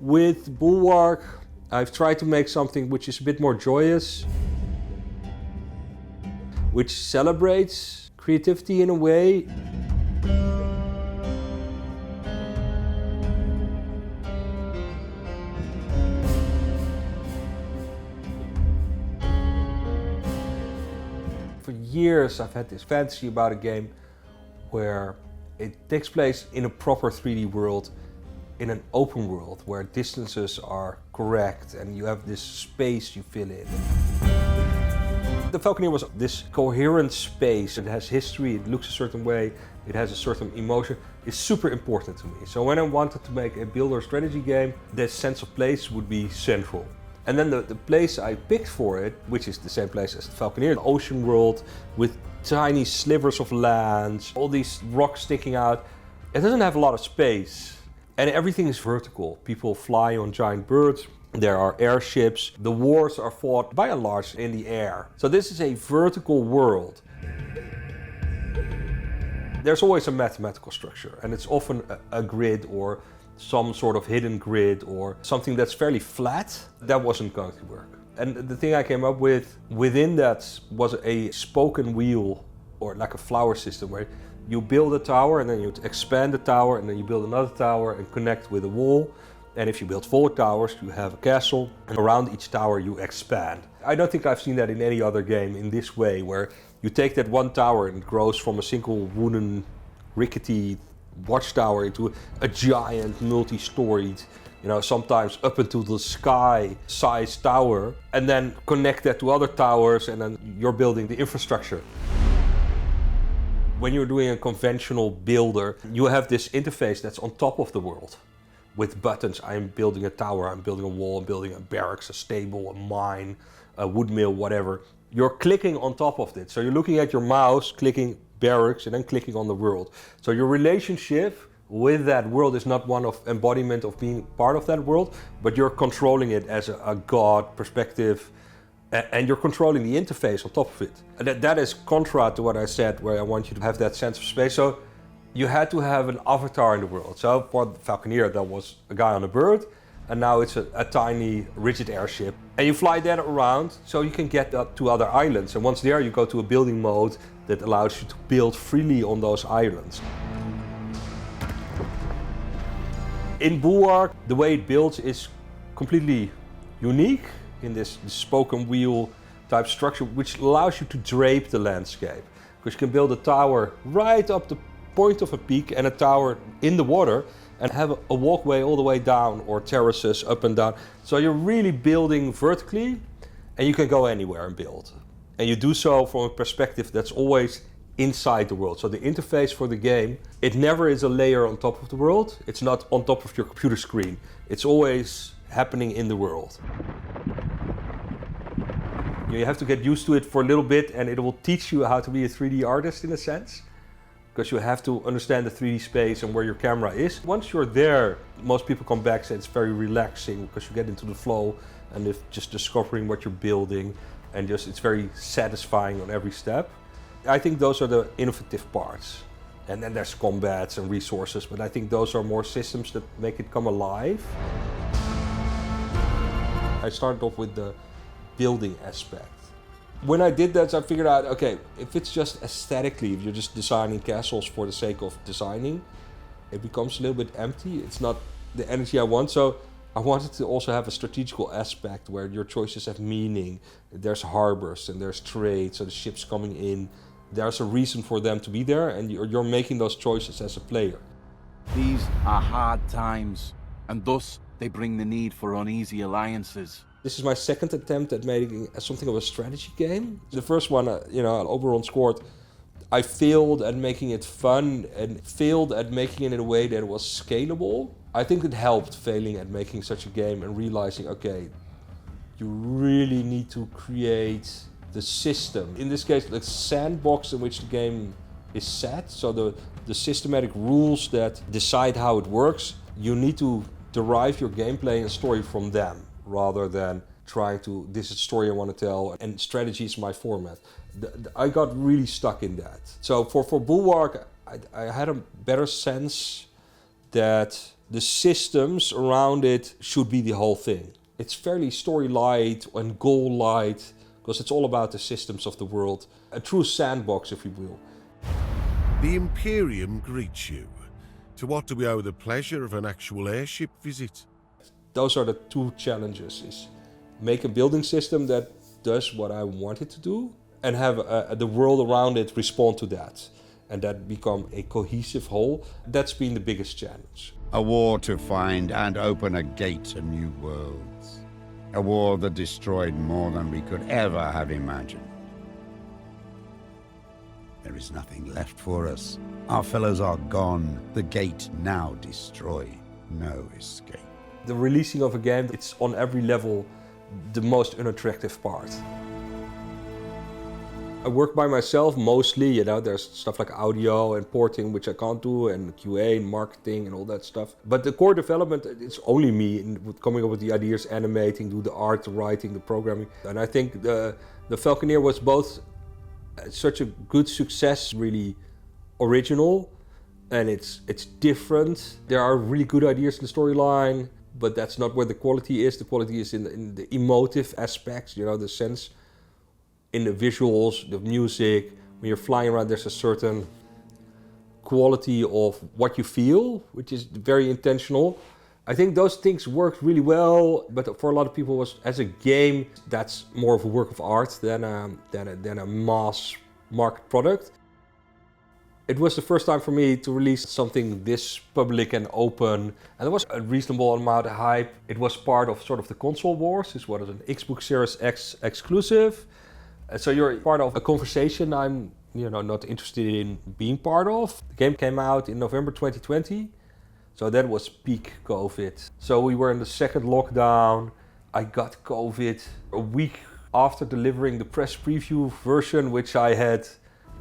With Bulwark, I've tried to make something which is a bit more joyous, which celebrates creativity in a way. For years I've had this fantasy about a game where it takes place in a proper 3D world, in an open world where distances are correct and you have this space you fill in. The Falconeer was this coherent space. It has history, it looks a certain way, it has a certain emotion. It's super important to me. So when I wanted to make a builder strategy game, this sense of place would be central. And then the place I picked for it, which is the same place as the Falconeer, an ocean world with tiny slivers of land, all these rocks sticking out. It doesn't have a lot of space. And everything is vertical. People fly on giant birds. There are airships. The wars are fought by and large in the air. So this is a vertical world. There's always a mathematical structure, and it's often a grid or some sort of hidden grid or something that's fairly flat. That wasn't going to work. And the thing I came up with within that was a spoken wheel, or like a flower system, where you build a tower and then you expand the tower and then you build another tower and connect with a wall. And if you build 4 towers, you have a castle, and around each tower you expand. I don't think I've seen that in any other game in this way, where you take that one tower and it grows from a single wooden, rickety watchtower into a giant, multi-storied, sometimes up into the sky size tower, and then connect that to other towers, and then you're building the infrastructure. When you're doing a conventional builder, you have this interface that's on top of the world. With buttons, I'm building a tower, I'm building a wall, I'm building a barracks, a stable, a mine, a wood mill, whatever. You're clicking on top of it. So you're looking at your mouse, clicking barracks, and then clicking on the world. So your relationship with that world is not one of embodiment of being part of that world, but you're controlling it as a god perspective, and you're controlling the interface on top of it. And that is contra to what I said, where I want you to have that sense of space. So you had to have an avatar in the world. So for the Falconeer, that was a guy on a bird, and now it's a tiny rigid airship. And you fly that around so you can get to other islands. And once there, you go to a building mode that allows you to build freely on those islands. In Bulwark, the way it builds is completely unique in this spoken wheel type structure, which allows you to drape the landscape. Because you can build a tower right up the point of a peak and a tower in the water and have a walkway all the way down, or terraces up and down. So you're really building vertically, and you can go anywhere and build. And you do so from a perspective that's always inside the world. So the interface for the game, it never is a layer on top of the world. It's not on top of your computer screen. It's always happening in the world. You have to get used to it for a little bit, and it will teach you how to be a 3D artist in a sense, because you have to understand the 3D space and where your camera is. Once you're there, most people come back and say it's very relaxing because you get into the flow and just discovering what you're building, and it's very satisfying on every step. I think those are the innovative parts. And then there's combats and resources, but I think those are more systems that make it come alive. I started off with the building aspect. When I did that, I figured out, okay, if it's just aesthetically, if you're just designing castles for the sake of designing, it becomes a little bit empty. It's not the energy I want. So I wanted to also have a strategical aspect where your choices have meaning. There's harbors and there's trade, so the ships coming in. There's a reason for them to be there, and you're making those choices as a player. These are hard times, and thus they bring the need for uneasy alliances. This is my second attempt at making something of a strategy game. The first one, Oberon scored. I failed at making it fun and failed at making it in a way that it was scalable. I think it helped failing at making such a game and realizing, okay, you really need to create the system. In this case, the sandbox in which the game is set, so the systematic rules that decide how it works, you need to derive your gameplay and story from them, rather than trying to, this is the story I want to tell, and strategy is my format. I got really stuck in that. So for Bulwark, I had a better sense that The systems around it should be the whole thing. It's fairly story light and goal light, because it's all about the systems of the world. A true sandbox, if you will. The Imperium greets you. To what do we owe the pleasure of an actual airship visit? Those are the two challenges, is make a building system that does what I want it to do, and have the world around it respond to that, and that become a cohesive whole. That's been the biggest challenge. A war to find and open a gate to new worlds. A war that destroyed more than we could ever have imagined. There is nothing left for us. Our fellows are gone. The gate now destroyed. No escape. The releasing of a game, it's on every level the most unattractive part. I work by myself mostly, there's stuff like audio and porting, which I can't do, and QA and marketing and all that stuff. But the core development, it's only me coming up with the ideas, animating, do the art, the writing, the programming. And I think the Falconeer was both such a good success, really original, and it's different. There are really good ideas in the storyline, but that's not where the quality is. The quality is in the emotive aspects, the sense, in the visuals, the music. When you're flying around, there's a certain quality of what you feel, which is very intentional. I think those things worked really well, but for a lot of people, as a game, that's more of a work of art than a mass market product. It was the first time for me to release something this public and open, and there was a reasonable amount of hype. It was part of sort of the console wars. This was an Xbox Series X exclusive. So you're part of a conversation I'm not interested in being part of. The game came out in November 2020, so that was peak COVID. So we were in the second lockdown. I got COVID a week after delivering the press preview version, which I had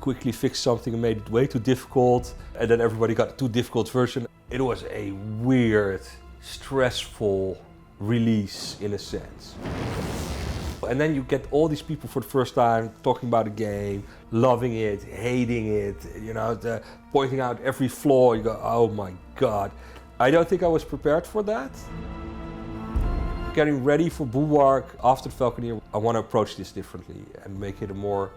quickly fixed something and made it way too difficult, and then everybody got a too difficult version. It was a weird, stressful release in a sense. And then you get all these people for the first time talking about the game, loving it, hating it, pointing out every flaw. You go, oh my God. I don't think I was prepared for that. Getting ready for Bulwark after the Falconeer, I want to approach this differently and make it a more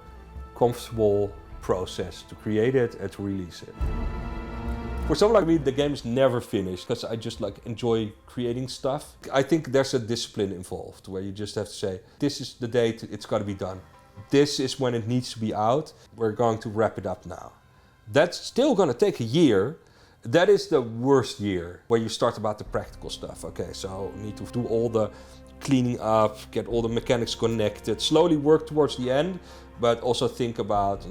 comfortable process to create it and to release it. For someone like me, the game is never finished because I just enjoy creating stuff. I think there's a discipline involved where you just have to say, this is the date, it's got to be done. This is when it needs to be out. We're going to wrap it up now. That's still going to take a year. That is the worst year where you start about the practical stuff. Okay, so you need to do all the cleaning up, get all the mechanics connected, slowly work towards the end. But also think about,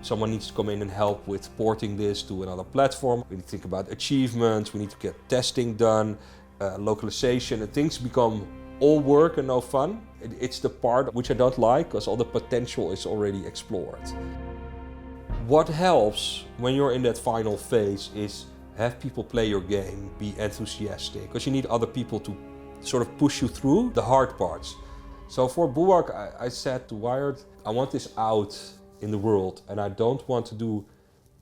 someone needs to come in and help with porting this to another platform. We need to think about achievements, we need to get testing done, localization, and things become all work and no fun. It's the part which I don't like, because all the potential is already explored. What helps when you're in that final phase is have people play your game, be enthusiastic, because you need other people to sort of push you through the hard parts. So for Bulwark, I said to Wired, I want this out in the world, and I don't want to do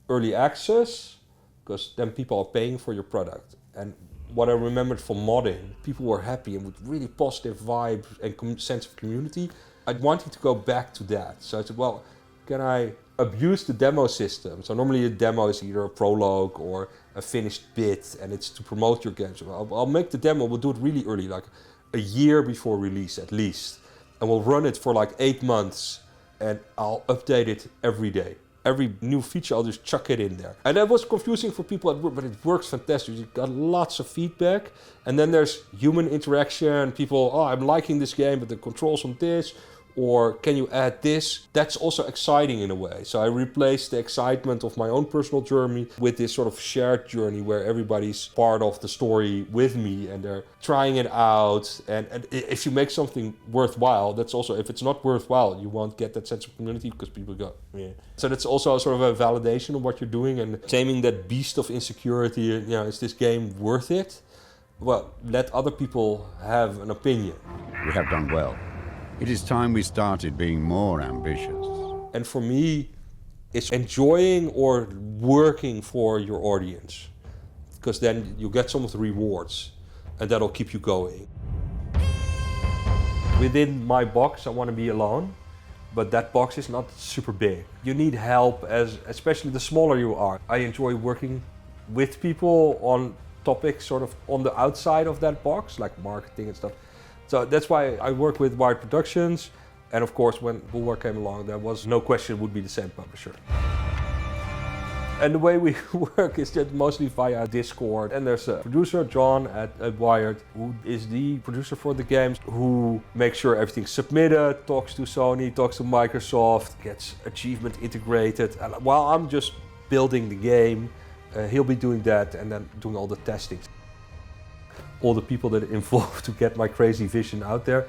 early access, because then people are paying for your product. And what I remembered from modding, people were happy and with really positive vibes and sense of community. I wanted to go back to that. So I said, well, can I abuse the demo system? So normally a demo is either a prologue or a finished bit, and it's to promote your game. So I'll make the demo, we'll do it really early, like a year before release at least. And we'll run it for 8 months, and I'll update it every day. Every new feature, I'll just chuck it in there. And that was confusing for people at work, but it works fantastic. You got lots of feedback. And then there's human interaction. People, I'm liking this game, but the controls on this. Or can you add this? That's also exciting in a way. So I replaced the excitement of my own personal journey with this sort of shared journey where everybody's part of the story with me and they're trying it out. And if you make something worthwhile, that's also, if it's not worthwhile, you won't get that sense of community because people go, yeah. So that's also sort of a validation of what you're doing and taming that beast of insecurity. Is this game worth it? Well, let other people have an opinion. We have done well. It is time we started being more ambitious. And for me, it's enjoying or working for your audience. because then you get some of the rewards and that'll keep you going. Within my box, I want to be alone, but that box is not super big. You need help, especially the smaller you are. I enjoy working with people on topics sort of on the outside of that box, like marketing and stuff. So that's why I work with Wired Productions. And of course, when Bulwark came along, there was no question it would be the same publisher. And the way we work is that mostly via Discord. And there's a producer, John, at Wired, who is the producer for the games, who makes sure everything's submitted, talks to Sony, talks to Microsoft, gets achievement integrated. And while I'm just building the game, he'll be doing that and then doing all the testing. All the people that are involved to get my crazy vision out there,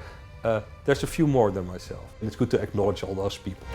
there's a few more than myself. And it's good to acknowledge all those people.